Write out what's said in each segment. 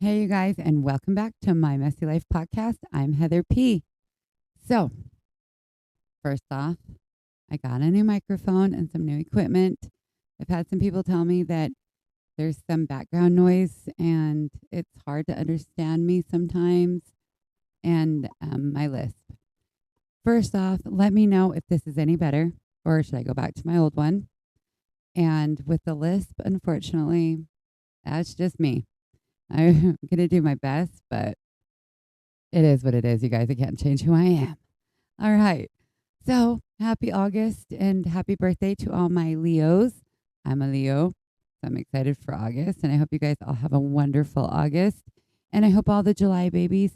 Hey, you guys, and welcome back to my Messy Life podcast. I'm Heather P. So, first off, I got a new microphone and some new equipment. I've had some people tell me that there's some background noise and it's hard to understand me sometimes and my lisp. First off, let me know if this is any better or should I go back to my old one? And with the lisp, unfortunately, that's just me. I'm going to do my best, but it is what it is, you guys. I can't change who I am. All right. So happy August and happy birthday to all my Leos. I'm a Leo, so I'm excited for August. And I hope you guys all have a wonderful August. And I hope all the July babies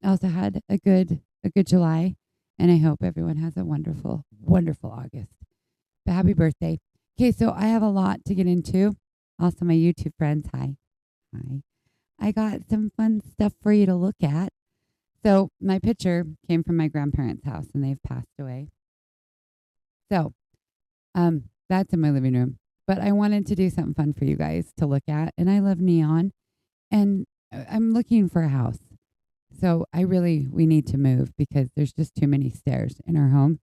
also had a good July. And I hope everyone has a wonderful, wonderful August. But happy birthday. Okay, so I have a lot to get into. Also, my YouTube friends, hi. Hi. I got some fun stuff for you to look at. So my picture came from my grandparents' house and they've passed away. So that's in my living room. But I wanted to do something fun for you guys to look at. And I love neon and I'm looking for a house. So we need to move because there's just too many stairs in our home.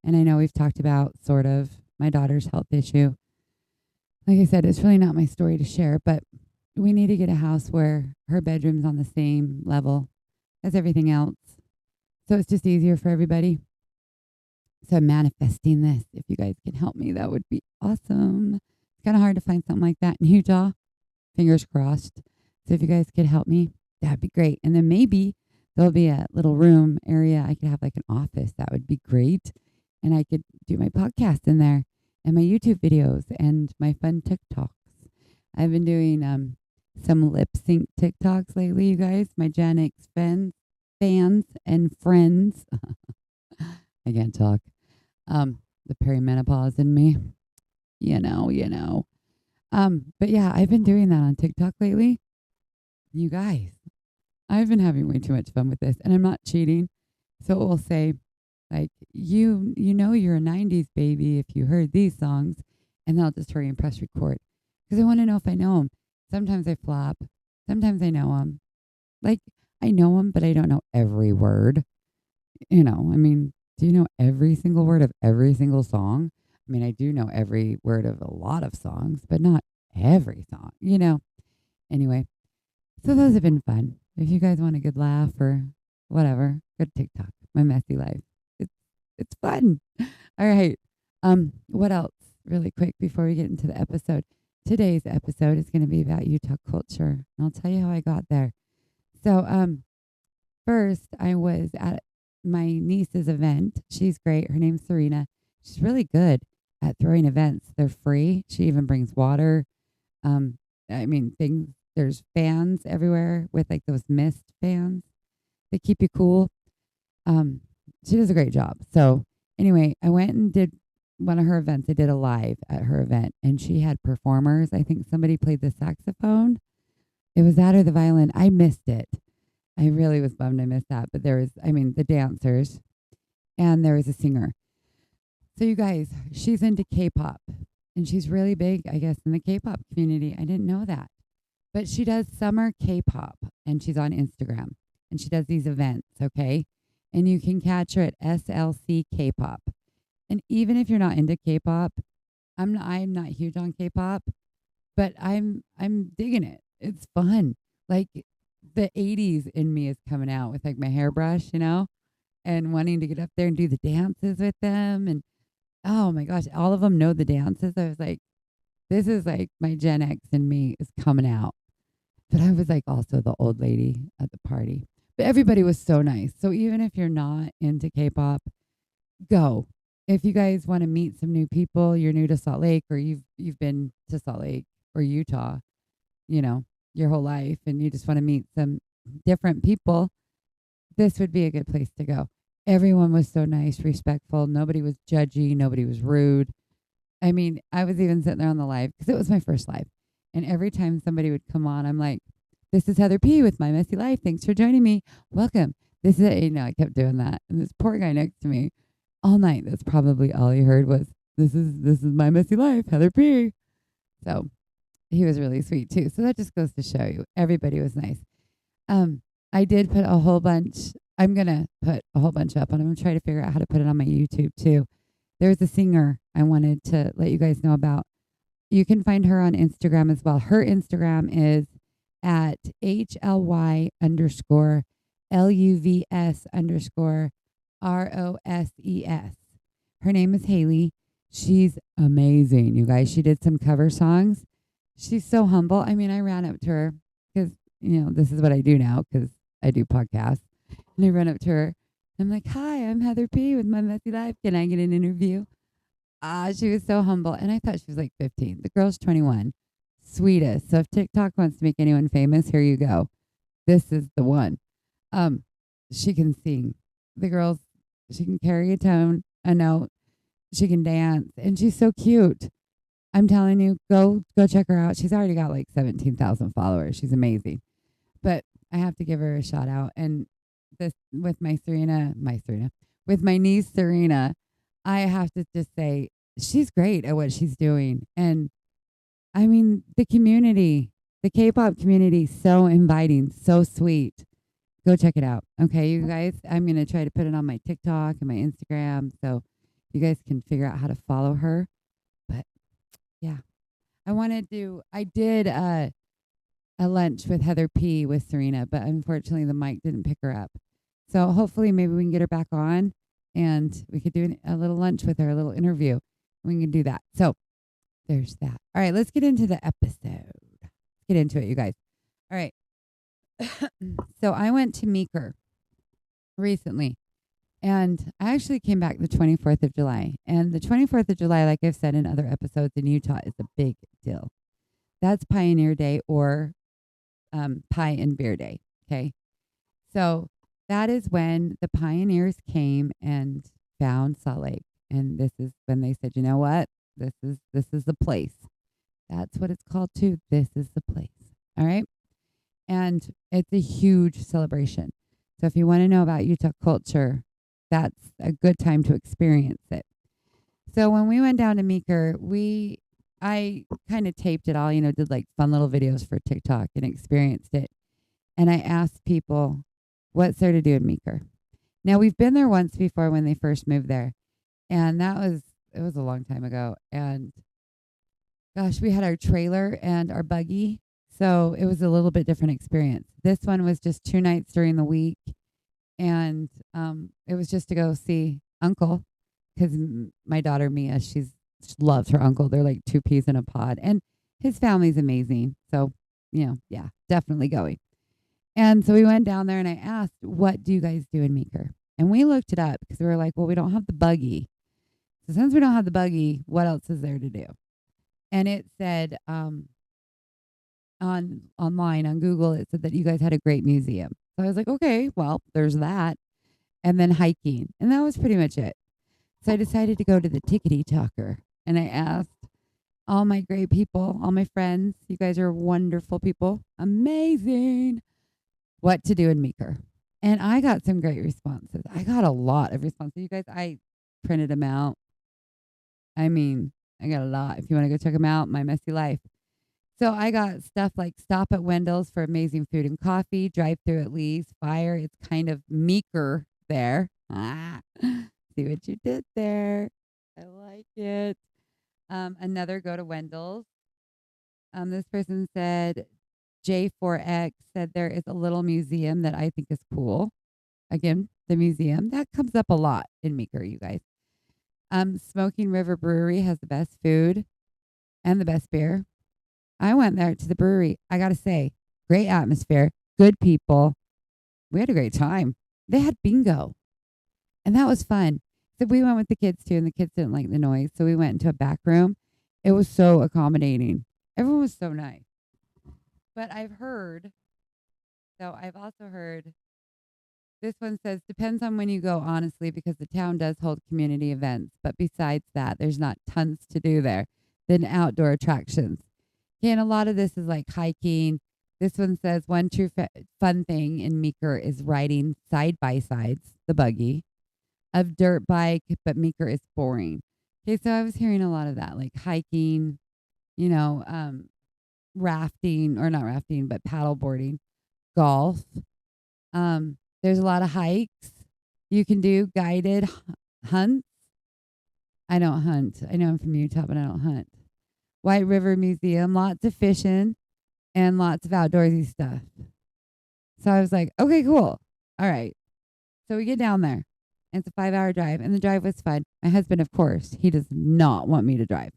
And I know we've talked about sort of my daughter's health issue. Like I said, it's really not my story to share, but we need to get a house where her bedroom's on the same level as everything else. So it's just easier for everybody. So I'm manifesting this. If you guys can help me, that would be awesome. It's kind of hard to find something like that in Utah. Fingers crossed. So if you guys could help me, that'd be great. And then maybe there'll be a little room area. I could have like an office. That would be great. And I could do my podcast in there and my YouTube videos and my fun TikToks. I've been doing some lip sync TikToks lately, you guys. My Gen X fans and friends. I can't talk. The perimenopause in me. You know. But yeah, I've been doing that on TikTok lately. You guys, I've been having way too much fun with this, and I'm not cheating. So it will say, like, you know you're a 90s baby if you heard these songs, and then I'll just hurry and press record. Because I want to know if I know them. Sometimes I flop. Sometimes I know them. Like, I know them, but I don't know every word. I mean, do you know every single word of every single song? I mean, I do know every word of a lot of songs, but not every song, Anyway, so those have been fun. If you guys want a good laugh or whatever, go to TikTok, my messy life. It's fun. All right. What else? Really quick before we get into the episode. Today's episode is going to be about Utah culture, and I'll tell you how I got there. So, first, I was at my niece's event. She's great. Her name's Serena. She's really good at throwing events. They're free. She even brings water. Things. There's fans everywhere with like those mist fans. They keep you cool. She does a great job. So, anyway, I went and did one of her events. I did a live at her event, and she had performers. I think somebody played the saxophone. It was that or the violin. I missed it. I really was bummed I missed that. But there was, the dancers, and there was a singer. So you guys, she's into K-pop, and she's really big, I guess, in the K-pop community. I didn't know that. But she does summer K-pop, and she's on Instagram, and she does these events, okay? And you can catch her at SLC K-pop. And even if you're not into K-pop, I'm not huge on K-pop, but I'm digging it. It's fun. Like the 80s in me is coming out with like my hairbrush, and wanting to get up there and do the dances with them. And oh my gosh, all of them know the dances. I was like, this is like my Gen X in me is coming out. But I was like also the old lady at the party. But everybody was so nice. So even if you're not into K-pop, go. If you guys want to meet some new people, you're new to Salt Lake, or you've been to Salt Lake or Utah, your whole life, and you just want to meet some different people, this would be a good place to go. Everyone was so nice, respectful. Nobody was judgy. Nobody was rude. I mean, I was even sitting there on the live because it was my first live. And every time somebody would come on, I'm like, this is Heather P. with My Messy Life. Thanks for joining me. Welcome. This is, I kept doing that. And this poor guy next to me, all night, that's probably all he heard was, this is My Messy Life, Heather P. So he was really sweet too. So that just goes to show you everybody was nice. Um, I did put a whole bunch. I'm gonna put a whole bunch up, and I'm gonna try to figure out how to put it on my YouTube too. There's a singer I wanted to let you guys know about. You can find her on Instagram as well. Her Instagram is at HLY underscore LUVS underscore ROSES. Her name is Haley. She's amazing, you guys. She did some cover songs. She's so humble. I mean, I ran up to her because, this is what I do now because I do podcasts. And I ran up to her. I'm like, hi, I'm Heather P. with My Messy Life. Can I get an interview? She was so humble. And I thought she was like 15. The girl's 21. Sweetest. So if TikTok wants to make anyone famous, here you go. This is the one. She can sing. The girl's, she can carry a note. She can dance. And she's so cute. I'm telling you, go check her out. She's already got like 17,000 followers. She's amazing. But I have to give her a shout out. And this with with my niece Serena, I have to just say she's great at what she's doing. And I mean, the K-pop community, so inviting, so sweet. Go check it out. Okay, you guys, I'm going to try to put it on my TikTok and my Instagram so you guys can figure out how to follow her. But yeah, I did a lunch with Heather P with Serena, but unfortunately the mic didn't pick her up. So hopefully maybe we can get her back on and we could do a little lunch with her, a little interview. We can do that. So there's that. All right, let's get into the episode. Let's get into it, you guys. All right. So I went to Meeker recently, and I actually came back the 24th of July. And the 24th of July, like I've said in other episodes in Utah, is a big deal. That's Pioneer Day or Pie and Beer Day. Okay. So that is when the pioneers came and found Salt Lake. And this is when they said, you know what? This is the place. That's what it's called too. This is the place. All right. And it's a huge celebration. So if you want to know about Utah culture, that's a good time to experience it. So when we went down to Meeker, I kind of taped it all, did like fun little videos for TikTok and experienced it. And I asked people, what's there to do in Meeker? Now, we've been there once before when they first moved there. And it was a long time ago. And gosh, we had our trailer and our buggy. So it was a little bit different experience. This one was just 2 nights during the week. And it was just to go see Uncle because my daughter, Mia, she loves her uncle. They're like 2 peas in a pod. And his family's amazing. So, yeah, definitely going. And so we went down there and I asked, what do you guys do in Meeker? And we looked it up because we were like, well, we don't have the buggy. So since we don't have the buggy, what else is there to do? And it said online on Google, it said that you guys had a great museum. So I was like, okay, well, there's that. And then hiking. And that was pretty much it. So I decided to go to the Tickety Talker. And I asked all my great people, all my friends, you guys are wonderful people, amazing, what to do in Meeker. And I got some great responses. I got a lot of responses. You guys, I printed them out. I mean, I got a lot. If you want to go check them out, My Messy Life. So I got stuff like stop at Wendell's for amazing food and coffee, drive through at Lee's, fire. It's kind of Meeker there. See what you did there. I like it. Another go to Wendell's. This person said, J4X said there is a little museum that I think is cool. Again, the museum. That comes up a lot in Meeker, you guys. Smoking River Brewery has the best food and the best beer. I went there to the brewery. I got to say, great atmosphere, good people. We had a great time. They had bingo, and that was fun. So we went with the kids too, and the kids didn't like the noise. So we went into a back room. It was so accommodating. Everyone was so nice. But I've also heard, this one says, depends on when you go, honestly, because the town does hold community events. But besides that, there's not tons to do there than outdoor attractions. And a lot of this is like hiking. This one says one true fun thing in Meeker is riding side by sides, the buggy, of dirt bike, but Meeker is boring. Okay, so I was hearing a lot of that, like hiking, rafting, or not rafting, but paddle boarding, golf. There's a lot of hikes you can do, guided hunts. I don't hunt. I know I'm from Utah, but I don't hunt. White River Museum, lots of fishing and lots of outdoorsy stuff. So I was like, okay, cool. All right. So we get down there. And it's a 5-hour drive, and the drive was fun. My husband, of course, he does not want me to drive.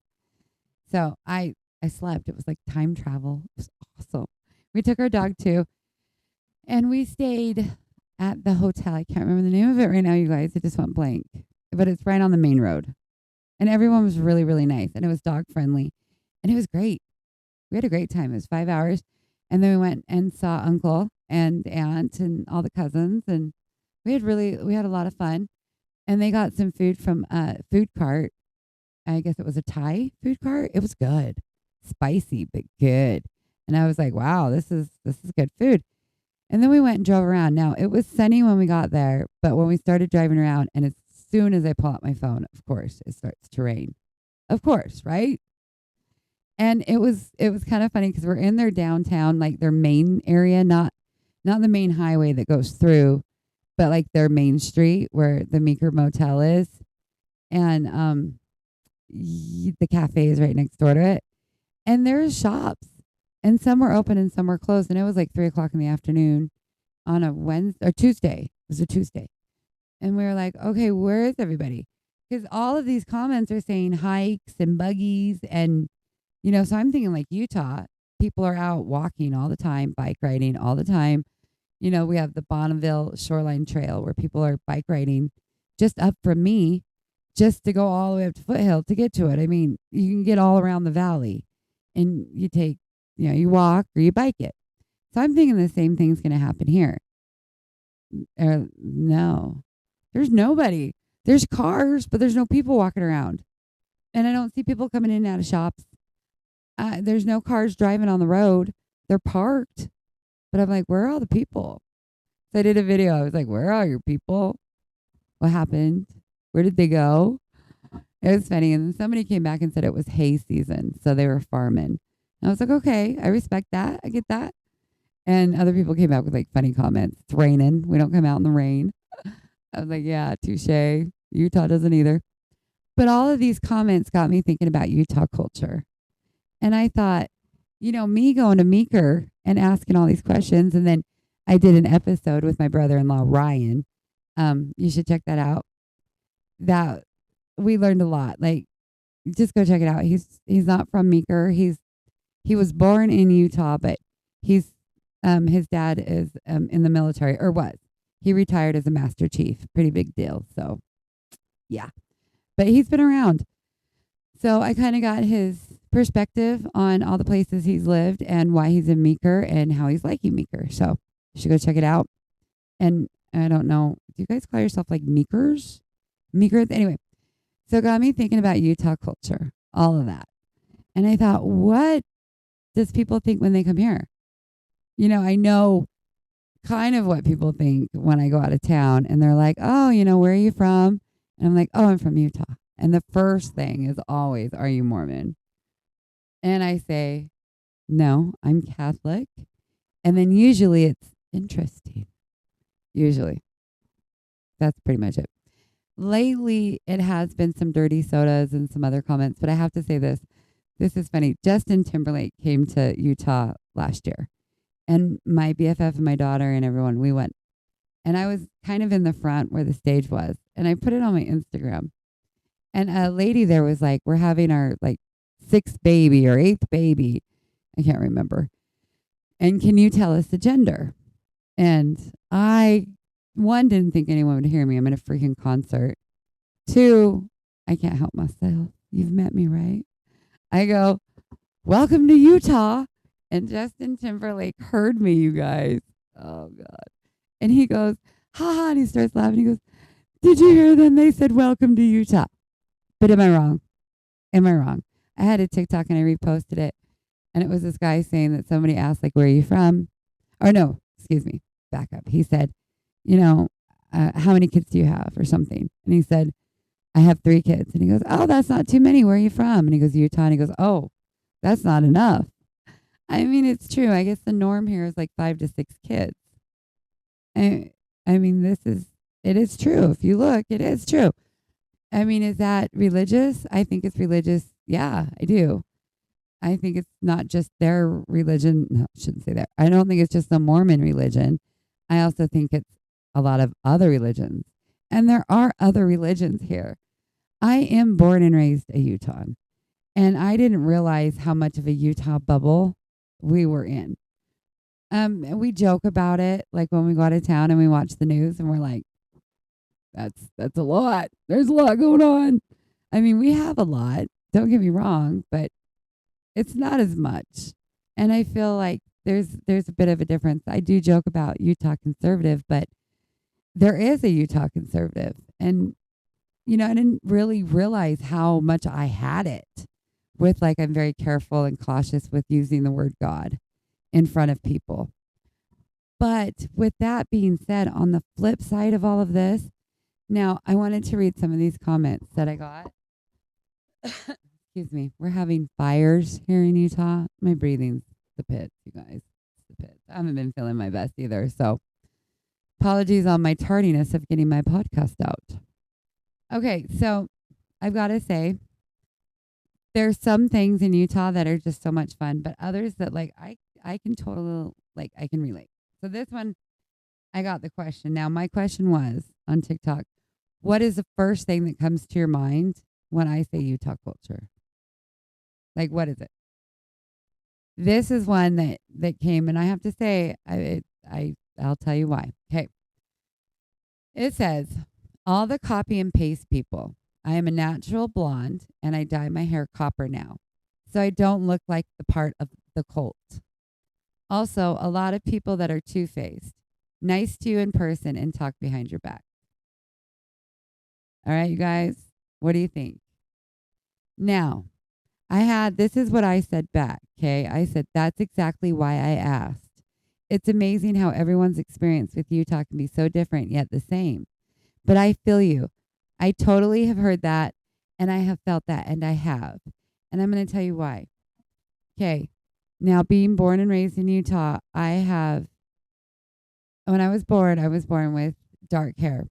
So I slept. It was like time travel. It was awesome. We took our dog too, and we stayed at the hotel. I can't remember the name of it right now, you guys. It just went blank. But it's right on the main road. And everyone was really, really nice. And it was dog friendly. And it was great. We had a great time. It was 5 hours. And then we went and saw uncle and aunt and all the cousins. And we had a lot of fun. And they got some food from a food cart. I guess it was a Thai food cart. It was good. Spicy, but good. And I was like, wow, this is good food. And then we went and drove around. Now, it was sunny when we got there, but when we started driving around, and as soon as I pull out my phone, of course, it starts to rain. Of course, right? And it was kind of funny because we're in their downtown, like their main area, not the main highway that goes through, but like their main street where the Meeker Motel is. And the cafe is right next door to it. And there's shops. And some were open and some were closed. And it was like 3:00 in the afternoon on a Wednesday or Tuesday. It was a Tuesday. And we were like, okay, where is everybody? Because all of these comments are saying hikes and buggies. And, so I'm thinking like Utah, people are out walking all the time, bike riding all the time. We have the Bonneville Shoreline Trail where people are bike riding just up from me, just to go all the way up to Foothill to get to it. I mean, you can get all around the valley and you take, you walk or you bike it. So I'm thinking the same thing's going to happen here. No, there's nobody. There's cars, but there's no people walking around. And I don't see people coming in and out of shops. There's no cars driving on the road. They're parked. But I'm like, where are all the people? So I did a video. I was like, where are your people? What happened? Where did they go? It was funny. And then somebody came back and said it was hay season. So they were farming. And I was like, okay, I respect that. I get that. And other people came back with like funny comments. It's raining. We don't come out in the rain. I was like, yeah, touche. Utah doesn't either. But all of these comments got me thinking about Utah culture. And I thought, me going to Meeker and asking all these questions. And then I did an episode with my brother-in-law, Ryan. You should check that out. That we learned a lot. Like, just go check it out. He's not from Meeker. He was born in Utah, but his dad is in the military, or was. He retired as a Master Chief. Pretty big deal. So, yeah. But he's been around. So I kind of got his perspective on all the places he's lived and why he's in Meeker and how he's liking Meeker. So you should go check it out. And I don't know, do you guys call yourself like Meekers? Meekers? Anyway, so it got me thinking about Utah culture, all of that. And I thought, what does people think when they come here? I know kind of what people think when I go out of town and they're like, oh, where are you from? And I'm like, oh, I'm from Utah. And the first thing is always, are you Mormon? And I say, no, I'm Catholic. And then usually it's interesting. Usually. That's pretty much it. Lately, it has been some dirty sodas and some other comments, but I have to say this. This is funny. Justin Timberlake came to Utah last year. And my BFF and my daughter and everyone, we went. And I was kind of in the front where the stage was. And I put it on my Instagram. And a lady there was like, we're having our like 6th baby or 8th baby. I can't remember. And can you tell us the gender? And one, didn't think anyone would hear me. I'm in a freaking concert. 2, I can't help myself. You've met me, right? I go, welcome to Utah. And Justin Timberlake heard me, you guys. Oh, God. And he goes, ha, and he starts laughing. He goes, did you hear them? They said, welcome to Utah. But am I wrong? I had a TikTok and I reposted it. And it was this guy saying that somebody asked, like, where are you from? Or no, excuse me, back up. He said, how many kids do you have or something? And he said, I have 3 kids. And he goes, oh, that's not too many. Where are you from? And he goes, Utah. And he goes, oh, that's not enough. I mean, it's true. I guess the norm here is like 5 to 6 kids. I, I mean, it is true. If you look, it is true. I mean, is that religious? I think it's religious. Yeah, I do. I think it's not just their religion. No, I shouldn't say that. I don't think it's just the Mormon religion. I also think it's a lot of other religions. And there are other religions here. I am born and raised a Utah, and I didn't realize how much of a Utah bubble we were in. We joke about it, like when we go out of town and we watch the news, and we're like, "That's a lot. There's a lot going on." I mean, we have a lot. Don't get me wrong, but it's not as much. And I feel like there's a bit of a difference. I do joke about Utah conservative, but there is a Utah conservative, and I didn't really realize how much I had it with, like, I'm very careful and cautious with using the word God in front of people. But with that being said, on the flip side of all of this, now I wanted to read some of these comments that I got. Excuse me. We're having fires here in Utah. My breathing's the pits, you guys. It's the pits. I haven't been feeling my best either. So apologies on my tardiness of getting my podcast out. Okay, so I've got to say, there's some things in Utah that are just so much fun, but others that, like, I can totally, like, I can relate. So this one, I got the question. Now, my question was on TikTok, what is the first thing that comes to your mind when I say Utah culture? Like, what is it? This is one that came, and I have to say, I'll tell you why. Okay. It says, all the copy and paste people. I am a natural blonde, and I dye my hair copper now, so I don't look like the part of the cult. Also, a lot of people that are two-faced. Nice to you in person and talk behind your back. All right, you guys, what do you think? Now, this is what I said back, okay? I said, that's exactly why I asked. It's amazing how everyone's experience with Utah can be so different yet the same. But I feel you. I totally have heard that, and I have felt that, and I have. And I'm going to tell you why. Okay, now being born and raised in Utah, when I was born with dark hair.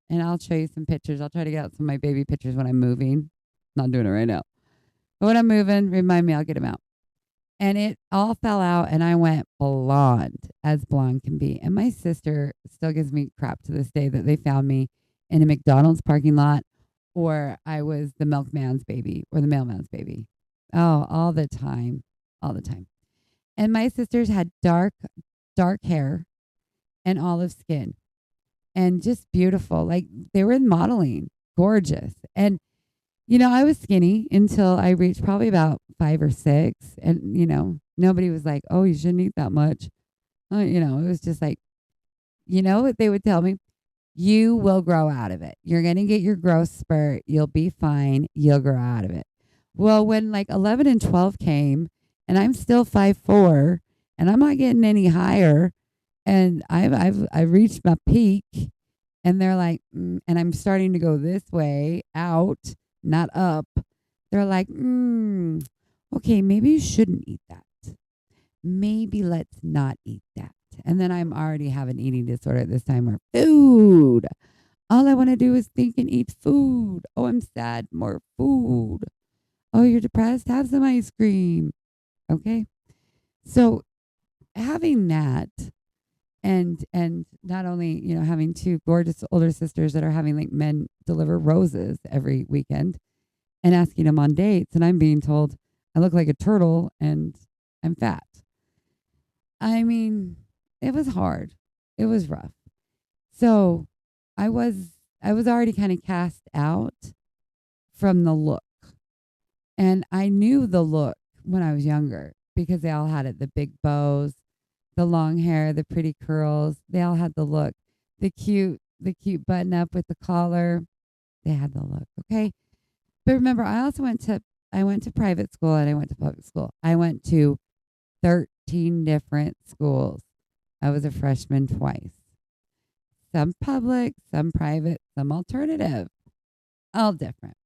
And I'll show you some pictures. I'll try to get out some of my baby pictures when I'm moving. Not doing it right now. But when I'm moving, remind me, I'll get them out. And it all fell out, and I went blonde, as blonde can be. And my sister still gives me crap to this day that they found me in a McDonald's parking lot, or I was the milkman's baby or the mailman's baby. Oh, all the time. All the time. And my sisters had dark hair and olive skin and just beautiful. Like, they were in modeling, gorgeous. And, I was skinny until I reached probably about 5 or 6. And, nobody was like, oh, you shouldn't eat that much. It was just like, what they would tell me? You will grow out of it. You're going to get your growth spurt. You'll be fine. You'll grow out of it. Well, when like 11 and 12 came, and I'm still 5'4", and I'm not getting any higher, and I've reached my peak, and they're like, and I'm starting to go this way, out, not up. They're like, okay, maybe you shouldn't eat that. Maybe let's not eat that. And then I'm already having an eating disorder at this time, or food. All I want to do is think and eat food. Oh, I'm sad. More food. Oh, you're depressed? Have some ice cream. Okay. So having that, and not only, having two gorgeous older sisters that are having like men deliver roses every weekend and asking them on dates, and I'm being told I look like a turtle and I'm fat. I mean, it was hard. It was rough. So I was already kind of cast out from the look. And I knew the look when I was younger because they all had it, the big bows, the long hair, the pretty curls. They all had the look. The cute button up with the collar. They had the look, okay? But remember, I went to private school and I went to public school. I went to 13 different schools. I was a freshman twice. Some public, some private, some alternative. All different.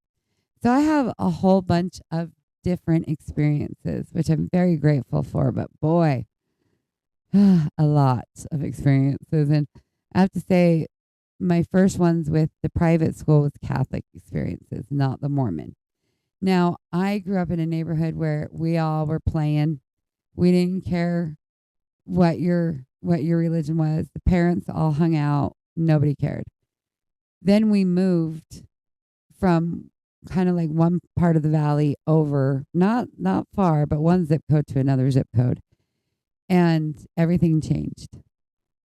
So I have a whole bunch of different experiences, which I'm very grateful for. But boy, a lot of experiences. And I have to say, my first ones with the private school was Catholic experiences, not the Mormon. Now, I grew up in a neighborhood where we all were playing. We didn't care what your religion was. The parents all hung out. Nobody cared. Then we moved from kind of like one part of the valley over, not far, but one zip code to another zip code, and everything changed.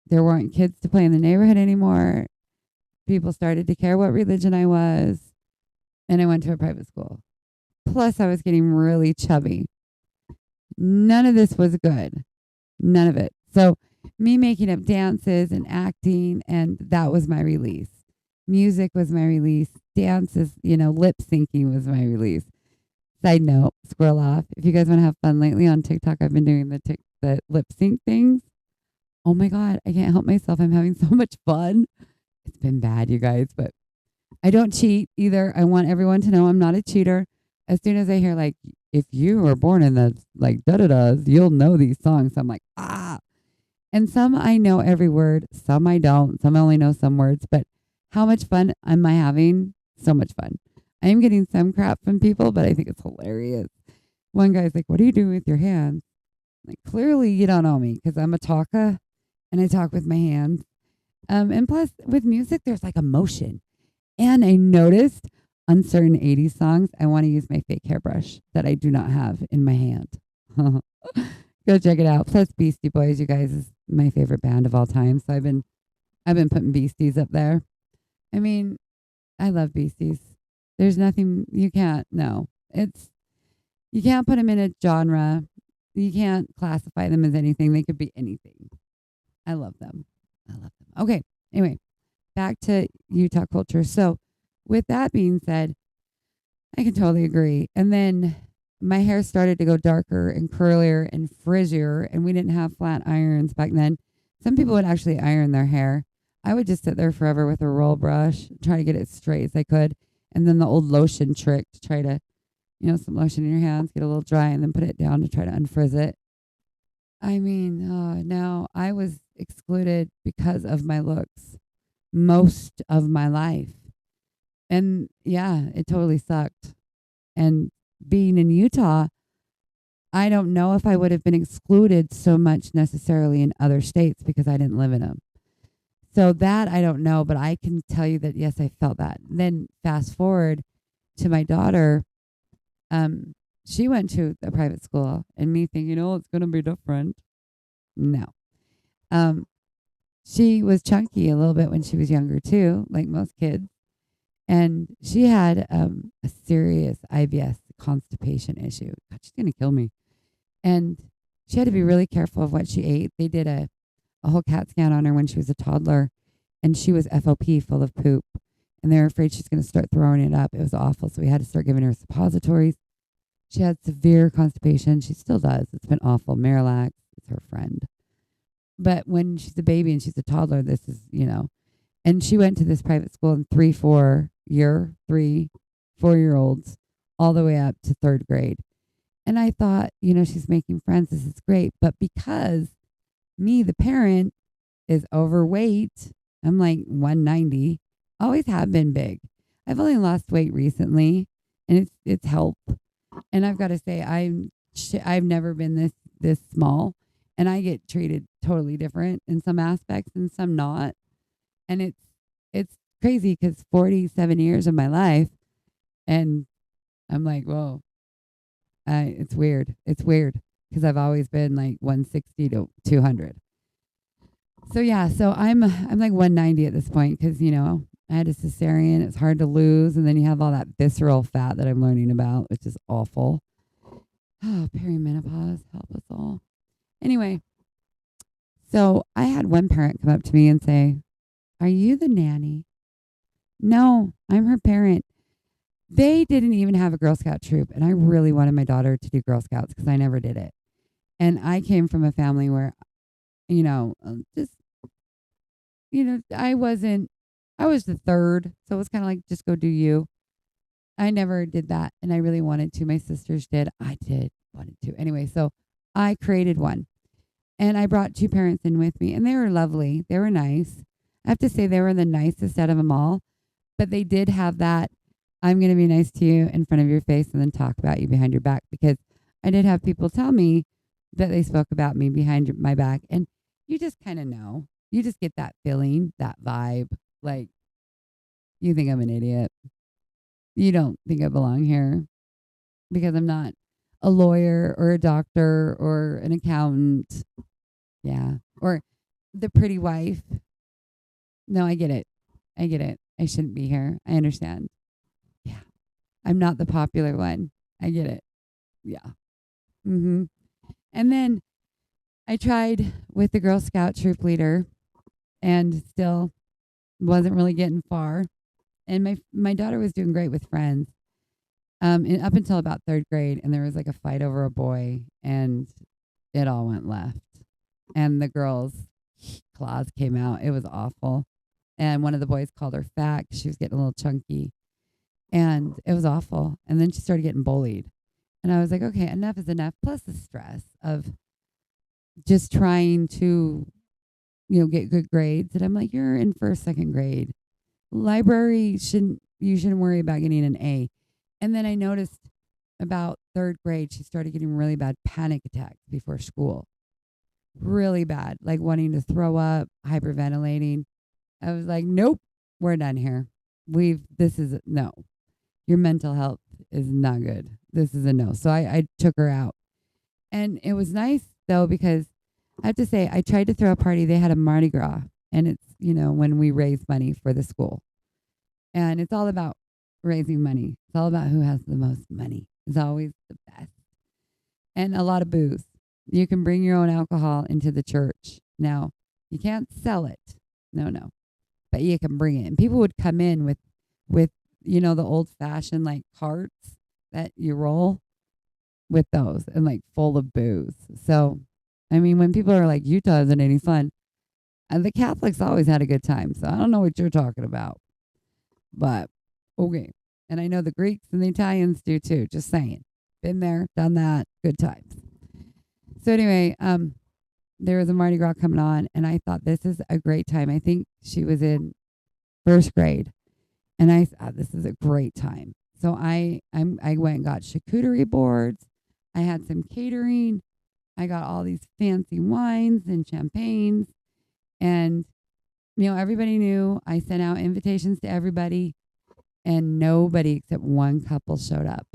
There weren't kids to play in the neighborhood anymore. People started to care what religion I was, and I went to a private school. Plus, I was getting really chubby. None of this was good. None of it. So, me making up dances and acting, and that was my release. Music was my release. Dances, lip syncing was my release. Side note, squirrel off. If you guys want to have fun lately on TikTok, I've been doing the lip sync things. Oh my God, I can't help myself. I'm having so much fun. It's been bad, you guys, but I don't cheat either. I want everyone to know I'm not a cheater. As soon as I hear like, if you were born in the like da-da-das, you'll know these songs. I'm like, ah. And some I know every word. Some I don't. Some I only know some words. But how much fun am I having? So much fun. I am getting some crap from people, but I think it's hilarious. One guy's like, what are you doing with your hands? Like, clearly you don't know me because I'm a talker and I talk with my hands. And plus, with music, there's like emotion. And I noticed on certain 80s songs, I want to use my fake hairbrush that I do not have in my hand. Go check it out. Plus, Beastie Boys, you guys, is my favorite band of all time. So I've been putting Beasties up there. I mean, I love Beasties. There's nothing you can't know. You can't put them in a genre. You can't classify them as anything. They could be anything. I love them. Okay. Anyway, back to Utah culture. So, with that being said, I can totally agree. And then my hair started to go darker and curlier and frizzier, and we didn't have flat irons back then. Some people would actually iron their hair. I would just sit there forever with a roll brush, try to get it as straight as I could. And then the old lotion trick to try to, some lotion in your hands, get a little dry, and then put it down to try to unfrizz it. I mean, no, I was excluded because of my looks most of my life. And yeah, it totally sucked. And being in Utah, I don't know if I would have been excluded so much necessarily in other states because I didn't live in them. So that I don't know, but I can tell you that, yes, I felt that. Then fast forward to my daughter. She went to a private school and me thinking, it's going to be different. No. She was chunky a little bit when she was younger too, like most kids. And she had a serious IBS constipation issue. God, she's going to kill me. And she had to be really careful of what she ate. They did a whole CAT scan on her when she was a toddler, and she was FOP, full of poop. And they were afraid she's going to start throwing it up. It was awful. So we had to start giving her suppositories. She had severe constipation. She still does. It's been awful. Marilac is her friend. But when she's a baby and she's a toddler, this is, and she went to this private school in 4-year-olds all the way up to third grade. And I thought, she's making friends. This is great. But because me, the parent, is overweight, I'm like 190, always have been big. I've only lost weight recently, and it's helped. And I've got to say, I've never been this small, and I get treated totally different in some aspects and some not. And it's crazy because 47 years of my life, and I'm like, whoa, it's weird. It's weird because I've always been like 160 to 200. So yeah, so I'm like 190 at this point because I had a cesarean. It's hard to lose, and then you have all that visceral fat that I'm learning about, which is awful. Oh, perimenopause, help us all. Anyway, so I had one parent come up to me and say, "Are you the nanny?" No, I'm her parent. They didn't even have a Girl Scout troop, and I really wanted my daughter to do Girl Scouts because I never did it. And I came from a family where, I was the third, so it was kind of like, just go do you. I never did that, and I really wanted to. My sisters did. I did wanted to. Anyway, so I created one, and I brought two parents in with me, and they were lovely. They were nice. I have to say they were the nicest out of them all, but they did have that I'm going to be nice to you in front of your face and then talk about you behind your back, because I did have people tell me that they spoke about me behind my back, and you just kind of know. You just get that feeling, that vibe, like you think I'm an idiot. You don't think I belong here because I'm not a lawyer or a doctor or an accountant. Yeah. Or the pretty wife. No, I get it. I get it. I shouldn't be here. I understand. Yeah. I'm not the popular one. I get it. Yeah. And then I tried with the Girl Scout troop leader and still wasn't really getting far. And my daughter was doing great with friends. And up until about third grade, and there was like a fight over a boy, and it all went left. And the girl's claws came out. It was awful. And one of the boys called her fat 'cause she was getting a little chunky. And it was awful. And then she started getting bullied. And I was like, okay, enough is enough. Plus the stress of just trying to, get good grades. And I'm like, you're in first, second grade. You shouldn't worry about getting an A. And then I noticed about third grade, she started getting really bad panic attacks before school. Really bad, like wanting to throw up, hyperventilating. I was like, nope, we're done here. No. Your mental health is not good. This is a no. So I took her out. And it was nice, though, because I have to say, I tried to throw a party. They had a Mardi Gras, and it's, when we raise money for the school. And it's all about raising money. It's all about who has the most money. It's always the best. And a lot of booze. You can bring your own alcohol into the church. Now, you can't sell it. No. But you can bring it. And people would come in with the old-fashioned, like, carts that you roll with those and, like, full of booze. So, I mean, when people are like, Utah isn't any fun, the Catholics always had a good time. So I don't know what you're talking about. But, okay. And I know the Greeks and the Italians do too. Just saying. Been there, done that. Good times. So anyway, there was a Mardi Gras coming on, and I thought this is a great time. I think she was in first grade. And I thought this is a great time. So I went and got charcuterie boards. I had some catering. I got all these fancy wines and champagnes. And, everybody knew. I sent out invitations to everybody. And nobody except one couple showed up.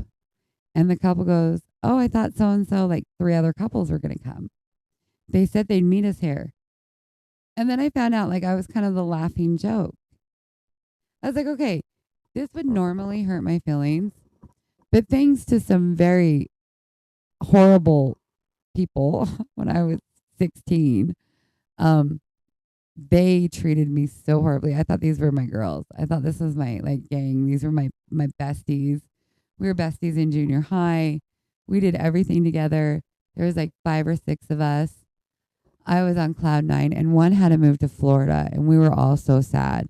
And the couple goes, oh, I thought so-and-so, like 3 other couples were going to come. They said they'd meet us here. And then I found out, like, I was kind of the laughing joke. I was like, okay, this would normally hurt my feelings. But thanks to some very horrible people when I was 16, they treated me so horribly. I thought these were my girls. I thought this was my gang. These were my besties. We were besties in junior high. We did everything together. There was like 5 or 6 of us. I was on cloud 9, and one had to move to Florida, and we were all so sad.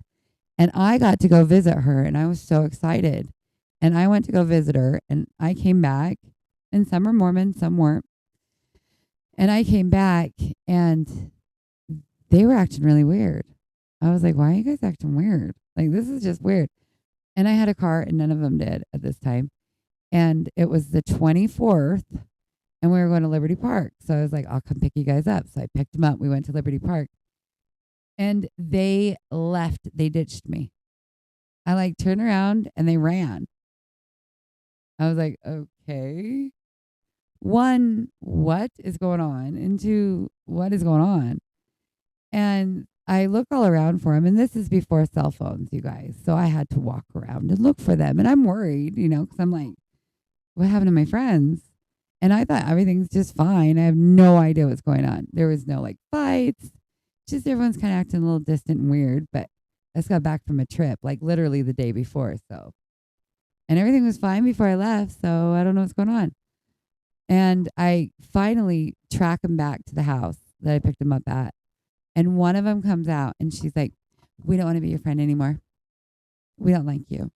And I got to go visit her, and I was so excited. And I went to go visit her, and I came back, and some are Mormon, some weren't. And I came back, and they were acting really weird. I was like, why are you guys acting weird? Like, this is just weird. And I had a car, and none of them did at this time. And it was the 24th, and we were going to Liberty Park. So I was like, I'll come pick you guys up. So I picked them up. We went to Liberty Park. And they left. They ditched me. I turned around, and they ran. I was like, okay. 1, what is going on? And 2, what is going on? And I look all around for them. And this is before cell phones, you guys. So I had to walk around and look for them. And I'm worried, because I'm like, what happened to my friends? And I thought everything's just fine. I have no idea what's going on. There was no fights. Just everyone's kind of acting a little distant and weird. But I just got back from a trip, literally the day before. So, and everything was fine before I left. So I don't know what's going on. And I finally track them back to the house that I picked them up at. And one of them comes out, and she's like, we don't want to be your friend anymore. We don't like you.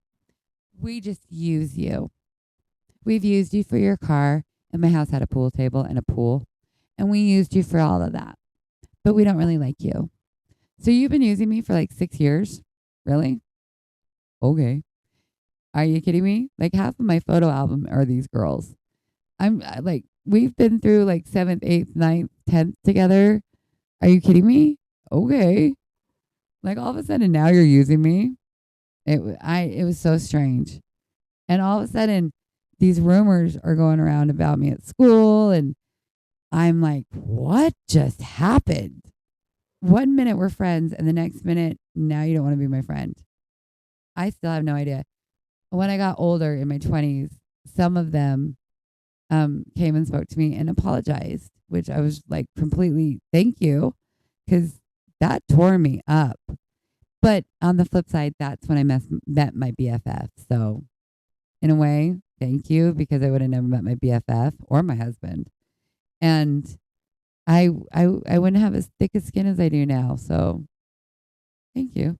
We just use you. We've used you for your car, and my house had a pool table and a pool, and we used you for all of that. But we don't really like you. So you've been using me for like 6 years? Really? Okay. Are you kidding me? Like half of my photo album are these girls. Like, we've been through like seventh, eighth, ninth, 10th together. Are you kidding me? Okay. Like all of a sudden now you're using me. It was so strange. And all of a sudden these rumors are going around about me at school, and I'm like, what just happened? 1 minute we're friends, and the next minute now you don't want to be my friend. I still have no idea. When I got older in my 20s, some of them came and spoke to me and apologized, which I was like, completely thank you, because that tore me up. But on the flip side, that's when I met my BFF. So in a way, thank you, because I would have never met my BFF or my husband. And I wouldn't have as thick a skin as I do now. So thank you.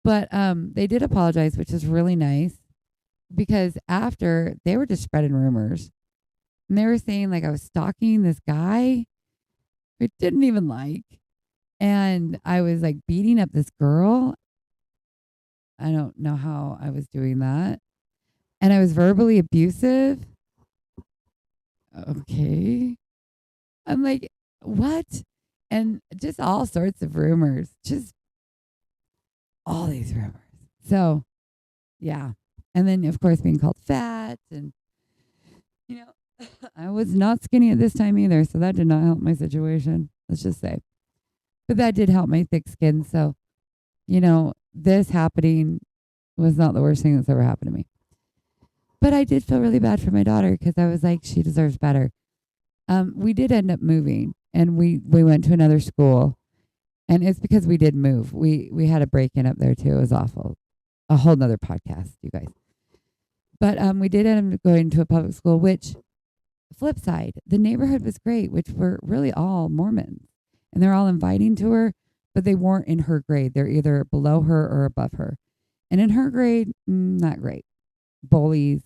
But they did apologize, which is really nice, because after they were just spreading rumors, and they were saying like I was stalking this guy who I didn't even like, and I was like beating up this girl. I don't know how I was doing that. And I was verbally abusive. Okay. I'm like, what? And just all sorts of rumors. Just all these rumors. So, yeah. And then, of course, being called fat. And, you know, I was not skinny at this time either. So that did not help my situation. Let's just say. But that did help my thick skin. So, you know, this happening was not the worst thing that's ever happened to me. But I did feel really bad for my daughter, because I was like, she deserves better. We did end up moving, and we went to another school, and it's because we did move. We had a break-in up there too. It was awful. A whole nother podcast, you guys. But we did end up going to a public school, which, flip side, the neighborhood was great, which were really all Mormons. And they're all inviting to her, but they weren't in her grade. They're either below her or above her. And in her grade, not great. Bullies,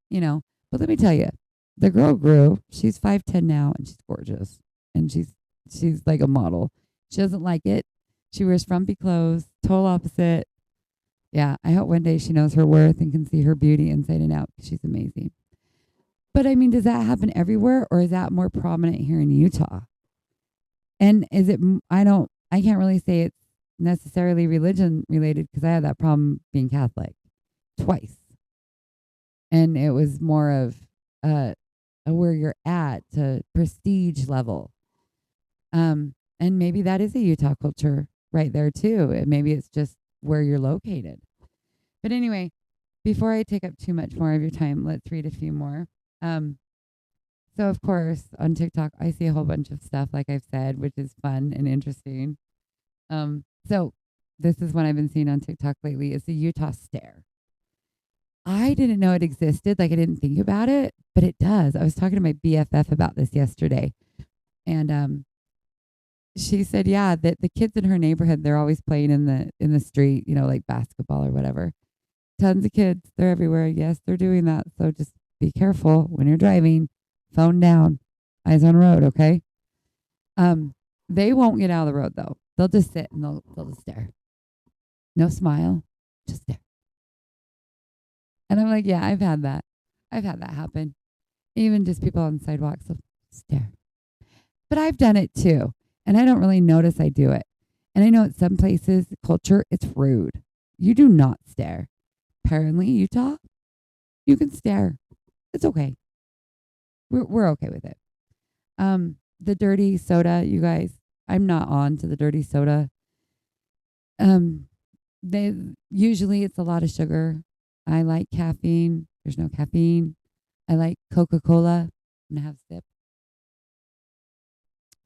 you know. But let me tell you, the girl grew. She's 5'10" now, and she's gorgeous. And she's like a model. She doesn't like it. She wears frumpy clothes, total opposite. Yeah, I hope one day she knows her worth and can see her beauty inside and out, because she's amazing. But I mean, does that happen everywhere, or is that more prominent here in Utah? And is it, I can't really say it's necessarily religion related, because I had that problem being Catholic twice. And it was more of where you're at, to prestige level. And maybe that is a Utah culture right there too. And maybe it's just where you're located. But anyway, before I take up too much more of your time, let's read a few more. So of course on TikTok, I see a whole bunch of stuff, like I've said, which is fun and interesting. So this is what I've been seeing on TikTok lately, is the Utah stare. I didn't know it existed. Like, I didn't think about it, but it does. I was talking to my BFF about this yesterday, and she said, yeah, that the kids in her neighborhood, they're always playing in the street, you know, like basketball or whatever. Tons of kids. They're everywhere. Yes, they're doing that. So just be careful when you're driving. Phone down. Eyes on road, okay? They won't get out of the road, though. They'll just sit and they'll just stare. No smile. Just stare. And I'm like, yeah, I've had that. I've had that happen. Even just people on the sidewalks will stare. But I've done it too. And I don't really notice I do it. And I know at some places, culture, it's rude. You do not stare. Apparently, Utah, you can stare. It's okay. We're okay with it. The dirty soda, you guys, I'm not on to the dirty soda. They usually it's a lot of sugar. I like caffeine. There's no caffeine. I like Coca-Cola. I'm gonna have a sip.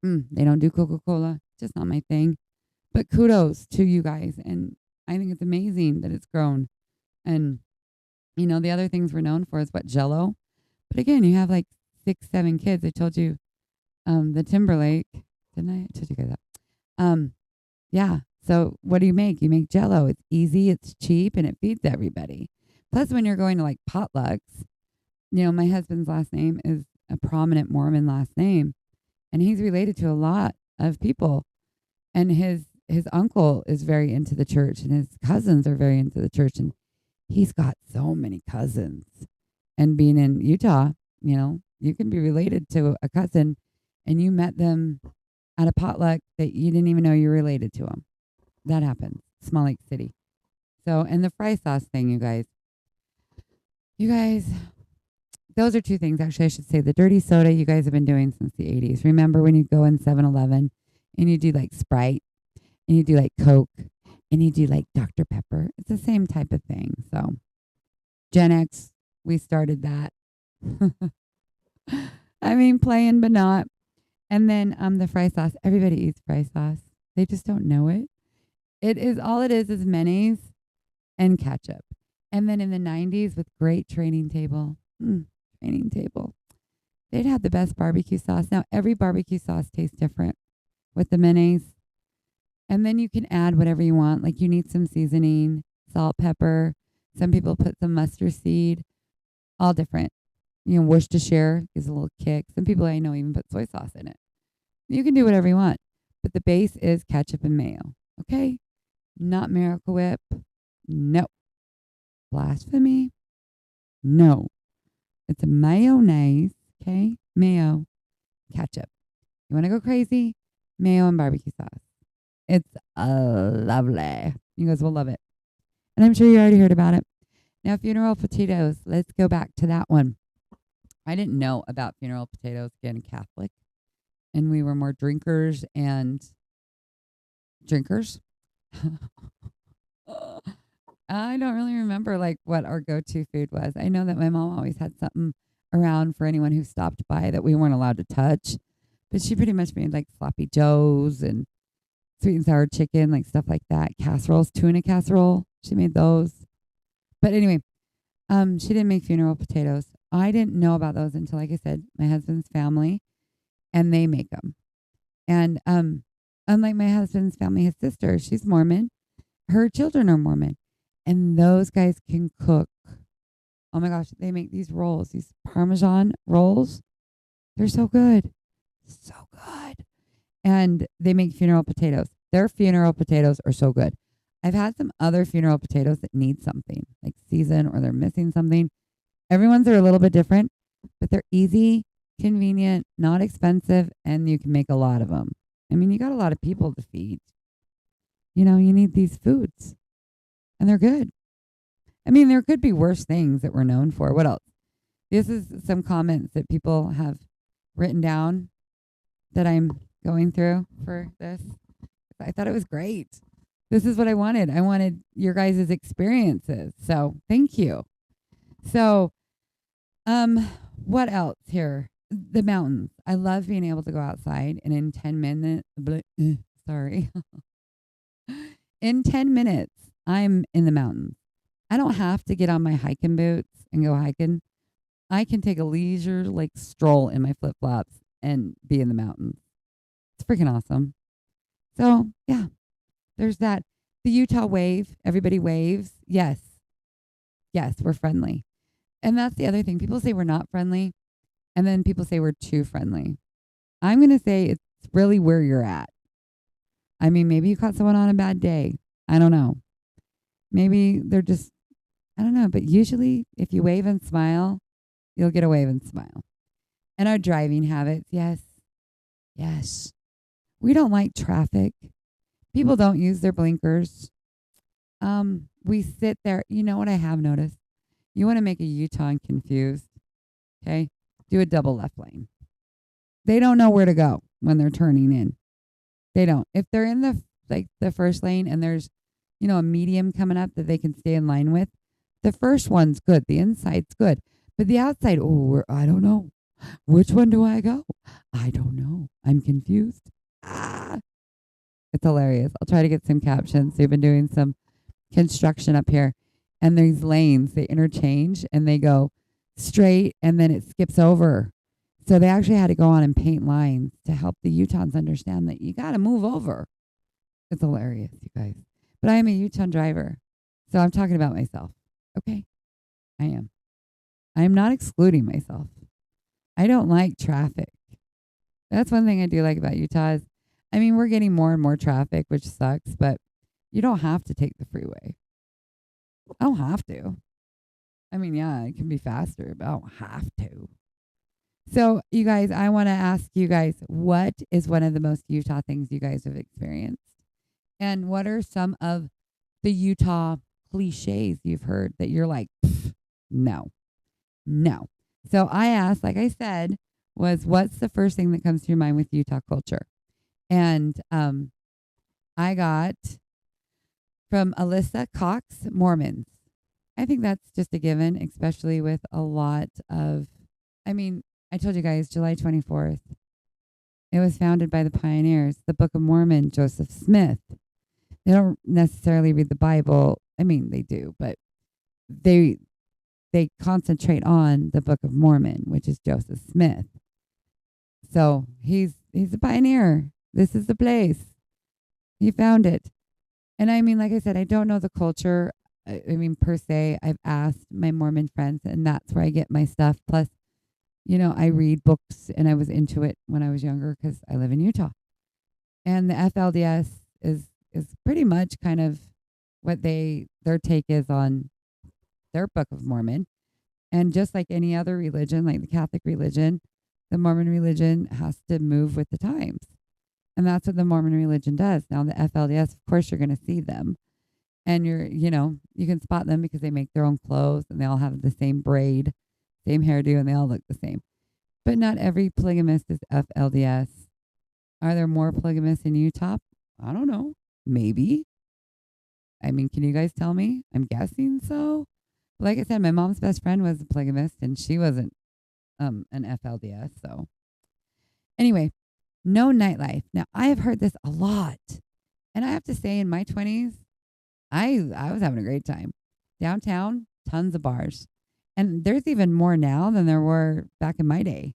They don't do Coca-Cola. Just not my thing. But kudos to you guys. And I think it's amazing that it's grown. And, you know, the other things we're known for is what, Jell-O. But again, you have like 6, 7 kids. I told you the Timberlake. Didn't I? I told you guys that. Yeah. So what do you make? You make Jell-O. It's easy, it's cheap, and it feeds everybody. Plus, when you're going to like potlucks, my husband's last name is a prominent Mormon last name, and he's related to a lot of people. And his uncle is very into the church, and his cousins are very into the church, and he's got so many cousins. And being in Utah, you can be related to a cousin, and you met them at a potluck that you didn't even know you were related to them. That happens. Small Lake City. So, and the fry sauce thing, you guys, those are two things. Actually, I should say the dirty soda you guys have been doing since the 80s. Remember when you go in 7-Eleven and you do like Sprite and you do like Coke and you do like Dr. Pepper? It's the same type of thing. So, Gen X, we started that. I mean, playing, but not. And then the fry sauce. Everybody eats fry sauce. They just don't know it. It is mayonnaise and ketchup. And then in the 90s with great training table. Training table. They'd have the best barbecue sauce. Now, every barbecue sauce tastes different with the mayonnaise. And then you can add whatever you want. Like you need some seasoning, salt, pepper. Some people put some mustard seed. All different. Worcestershire gives a little kick. Some people I know even put soy sauce in it. You can do whatever you want. But the base is ketchup and mayo. Okay? Not Miracle Whip. No. Blasphemy? No. It's a mayonnaise. Okay? Mayo. Ketchup. You want to go crazy? Mayo and barbecue sauce. It's lovely. You guys will love it. And I'm sure you already heard about it. Now, funeral potatoes. Let's go back to that one. I didn't know about funeral potatoes, again, Catholic. And we were more drinkers. I don't really remember like what our go-to food was. I know that my mom always had something around for anyone who stopped by that we weren't allowed to touch. But she pretty much made like sloppy joes and sweet and sour chicken, like stuff like that. Casseroles, tuna casserole. She made those. But anyway, she didn't make funeral potatoes. I didn't know about those until, like I said, my husband's family, and they make them. And unlike my husband's family, his sister, she's Mormon. Her children are Mormon. And those guys can cook. Oh my gosh, they make these rolls, these Parmesan rolls. They're so good. So good. And they make funeral potatoes. Their funeral potatoes are so good. I've had some other funeral potatoes that need something, like season or they're missing something. Everyone's are a little bit different, but they're easy, convenient, not expensive, and you can make a lot of them. I mean, you got a lot of people to feed. You need these foods, and they're good. I mean, there could be worse things that we're known for. What else? This is some comments that people have written down that I'm going through for this. I thought it was great. This is what I wanted. I wanted your guys' experiences. So thank you. So, what else here? The mountains. I love being able to go outside and in 10 minutes, in 10 minutes, I'm in the mountains. I don't have to get on my hiking boots and go hiking. I can take a leisure like stroll in my flip-flops and be in the mountains. It's freaking awesome. So, yeah, there's that. The Utah wave. Everybody waves. Yes. Yes, we're friendly. And that's the other thing. People say we're not friendly, and then people say we're too friendly. I'm going to say it's really where you're at. I mean, maybe you caught someone on a bad day. I don't know. Maybe they're just, I don't know. But usually, if you wave and smile, you'll get a wave and smile. And our driving habits. Yes. Yes. We don't like traffic. People don't use their blinkers. We sit there. You know what I have noticed? You want to make a U-turn confused, okay? Do a double left lane. They don't know where to go when they're turning in. They don't. If they're in the first lane and there's, a medium coming up that they can stay in line with, the first one's good. The inside's good. But the outside, I don't know. Which one do I go? I don't know. I'm confused. It's hilarious. I'll try to get some captions. They've been doing some construction up here. And these lanes, they interchange and they go straight and then it skips over. So they actually had to go on and paint lines to help the Utahns understand that you got to move over. It's hilarious, you guys. But I am a Utah driver. So I'm talking about myself. Okay. I am. I am not excluding myself. I don't like traffic. That's one thing I do like about Utah is, I mean, we're getting more and more traffic, which sucks, but you don't have to take the freeway. I don't have to. I mean, yeah, it can be faster, but I don't have to. So, you guys, I want to ask you guys, what is one of the most Utah things you guys have experienced? And what are some of the Utah cliches you've heard that you're like, no, no. So I asked, like I said, was what's the first thing that comes to your mind with Utah culture? And I got from Alyssa Cox, Mormons. I think that's just a given, especially with a lot of, I mean, I told you guys July 24th. It was founded by the pioneers, the Book of Mormon, Joseph Smith. They don't necessarily read the Bible. I mean, they do, but they concentrate on the Book of Mormon, which is Joseph Smith. So he's a pioneer. This is the place. He found it. And I mean, like I said, I don't know the culture. I mean, per se, I've asked my Mormon friends, and that's where I get my stuff. Plus, you know, I read books, and I was into it when I was younger because I live in Utah. And the FLDS is pretty much kind of what their take is on their Book of Mormon. And just like any other religion, like the Catholic religion, the Mormon religion has to move with the times. And that's what the Mormon religion does. Now, the FLDS, of course, you're going to see them. And you can spot them because they make their own clothes and they all have the same braid, same hairdo, and they all look the same. But not every polygamist is FLDS. Are there more polygamists in Utah? I don't know. Maybe. I mean, can you guys tell me? I'm guessing so. Like I said, my mom's best friend was a polygamist and she wasn't an FLDS. So anyway, no nightlife. Now, I have heard this a lot. And I have to say, in my 20s, I was having a great time. Downtown, tons of bars. And there's even more now than there were back in my day.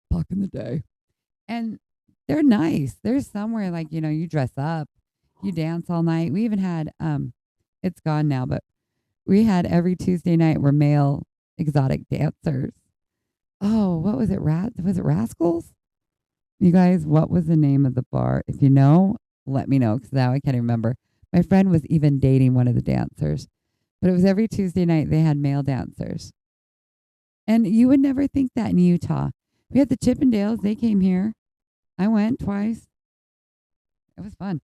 Back in the day. And they're nice. There's somewhere like, you dress up, you dance all night. We even had, it's gone now, but we had every Tuesday night were male exotic dancers. Oh, what was it? Was it Rascals? You guys, what was the name of the bar? If you know, let me know because now I can't remember. My friend was even dating one of the dancers, but it was every Tuesday night they had male dancers. And you would never think that in Utah. We had the Chippendales. They came here. I went twice. It was fun.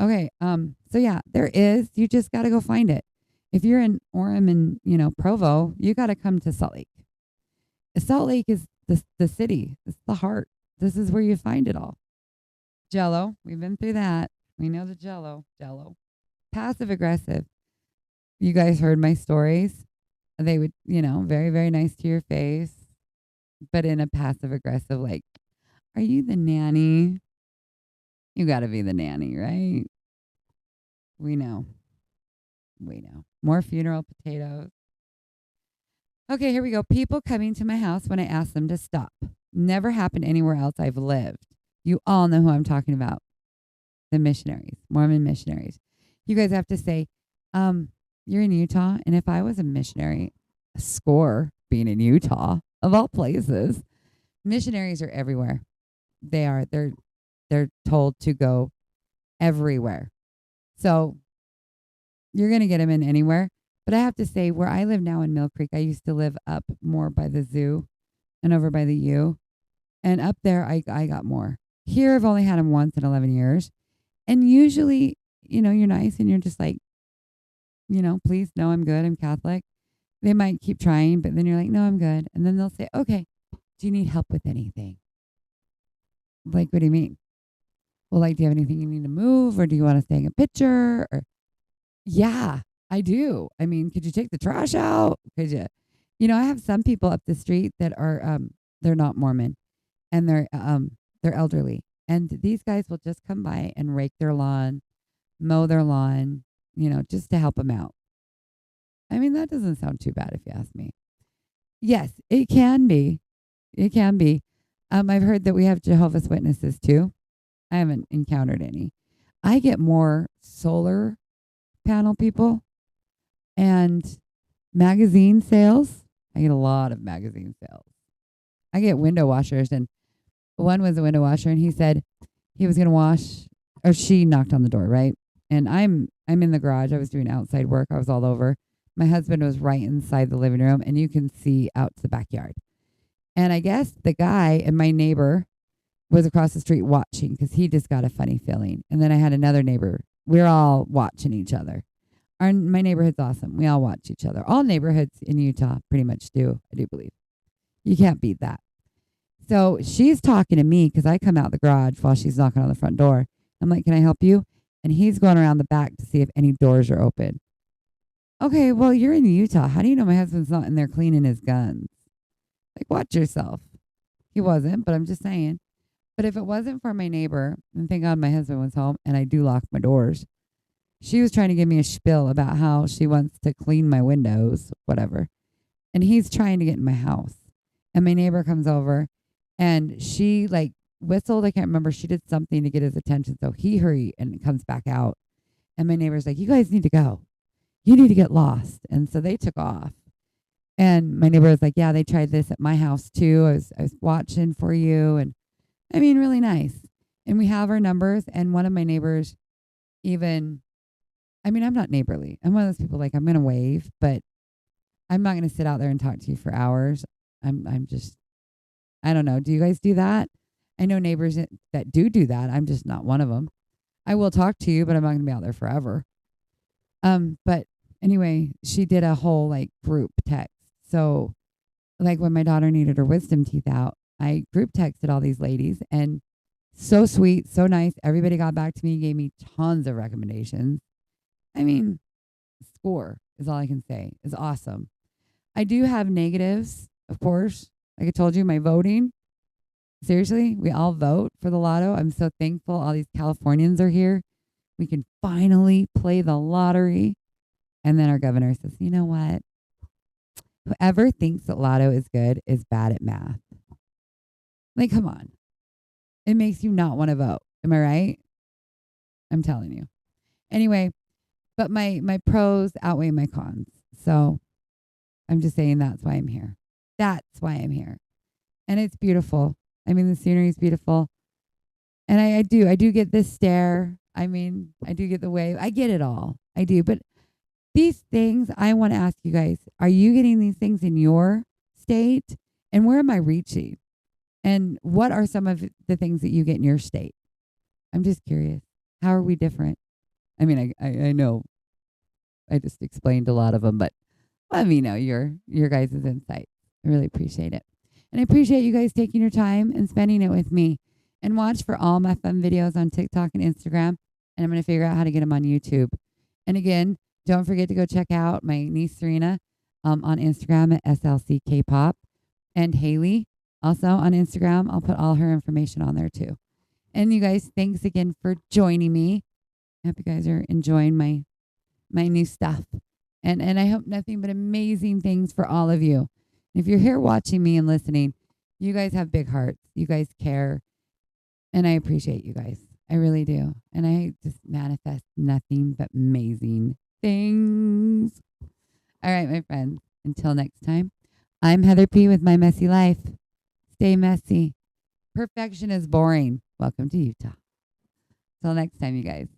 Okay. So yeah, there is. You just got to go find it. If you're in Orem and, Provo, you got to come to Salt Lake. Salt Lake is the city. It's the heart. This is where you find it all. Jello. We've been through that. We know the Jello. Passive aggressive. You guys heard my stories. They would, very, very nice to your face, but in a passive aggressive, like, are you the nanny? You got to be the nanny, right? We know. More funeral potatoes. Okay, here we go. People coming to my house when I ask them to stop. Never happened anywhere else I've lived. You all know who I'm talking about. The missionaries, Mormon missionaries. You guys have to say, you're in Utah, and if I was a missionary, a score being in Utah, of all places, missionaries are everywhere. They are. They're told to go everywhere. So you're going to get them in anywhere. But I have to say, where I live now in Mill Creek, I used to live up more by the zoo and over by the U. And up there, I got more. Here, I've only had them once in 11 years. And usually, you're nice and you're just like, please, no, I'm good. I'm Catholic. They might keep trying, but then you're like, no, I'm good. And then they'll say, okay, do you need help with anything? Like, what do you mean? Well, like, do you have anything you need to move, or do you want to take a picture? Or, yeah, I do. I mean, could you take the trash out? Could you? I have some people up the street that are, they're not Mormon, and they're elderly, and these guys will just come by and rake their lawn, mow their lawn, just to help them out. I mean, that doesn't sound too bad if you ask me. Yes, it can be. It can be. I've heard that we have Jehovah's Witnesses too. I haven't encountered any. I get more solar panel people and Magazine sales. I get a lot of magazine sales. I get window washers, and one was a window washer, and he said he was going to wash, or she knocked on the door, right? And I'm in the garage. I was doing outside work. I was all over. My husband was right inside the living room, and you can see out to the backyard. And I guess the guy and my neighbor was across the street watching because he just got a funny feeling. And then I had another neighbor. We're all watching each other. My neighborhood's awesome. We all watch each other. All neighborhoods in Utah pretty much do, I do believe. You can't beat that. So she's talking to me because I come out the garage while she's knocking on the front door. I'm like, can I help you? And he's going around the back to see if any doors are open. Okay, well, you're in Utah. How do you know my husband's not in there cleaning his guns? Like, watch yourself. He wasn't, but I'm just saying. But if it wasn't for my neighbor, and thank God my husband was home, and I do lock my doors, she was trying to give me a spiel about how she wants to clean my windows, whatever. And he's trying to get in my house. And my neighbor comes over, and she like whistled. I can't remember. She did something to get his attention. So he hurried and comes back out. And my neighbor's like, you guys need to go. You need to get lost. And so they took off. And my neighbor was like, yeah, they tried this at my house too. I was watching for you. And I mean, really nice. And we have our numbers. And one of my neighbors even, I mean, I'm not neighborly. I'm one of those people like, I'm going to wave, but I'm not going to sit out there and talk to you for hours. I'm just, I don't know. Do you guys do that? I know neighbors that do that. I'm just not one of them. I will talk to you, but I'm not going to be out there forever. But anyway, she did a whole like group text. So like when my daughter needed her wisdom teeth out, I group texted all these ladies, and so sweet, so nice. Everybody got back to me, gave me tons of recommendations. I mean, score is all I can say. It's awesome. I do have negatives, of course. Like I told you, my voting. Seriously, we all vote for the lotto. I'm so thankful all these Californians are here. We can finally play the lottery. And then our governor says, you know what? Whoever thinks that lotto is good is bad at math. Like, come on. It makes you not want to vote. Am I right? I'm telling you. Anyway, but my pros outweigh my cons. So I'm just saying that's why I'm here. That's why I'm here. And it's beautiful. I mean, the scenery is beautiful. And I do get this stare. I mean, I do get the wave. I get it all. I do. But these things, I want to ask you guys, are you getting these things in your state? And where am I reaching? And what are some of the things that you get in your state? I'm just curious. How are we different? I mean, I know I just explained a lot of them, but let me know your guys' insight. I really appreciate it. And I appreciate you guys taking your time and spending it with me. And watch for all my fun videos on TikTok and Instagram. And I'm going to figure out how to get them on YouTube. And again, don't forget to go check out my niece Serena on Instagram at SLCKpop. And Haley also on Instagram. I'll put all her information on there too. And you guys, thanks again for joining me. I hope you guys are enjoying my new stuff. And I hope nothing but amazing things for all of you. If you're here watching me and listening, you guys have big hearts. You guys care. And I appreciate you guys. I really do. And I just manifest nothing but amazing things. All right, my friends. Until next time, I'm Heather P. with My Messy Life. Stay messy. Perfection is boring. Welcome to Utah. Till next time, you guys.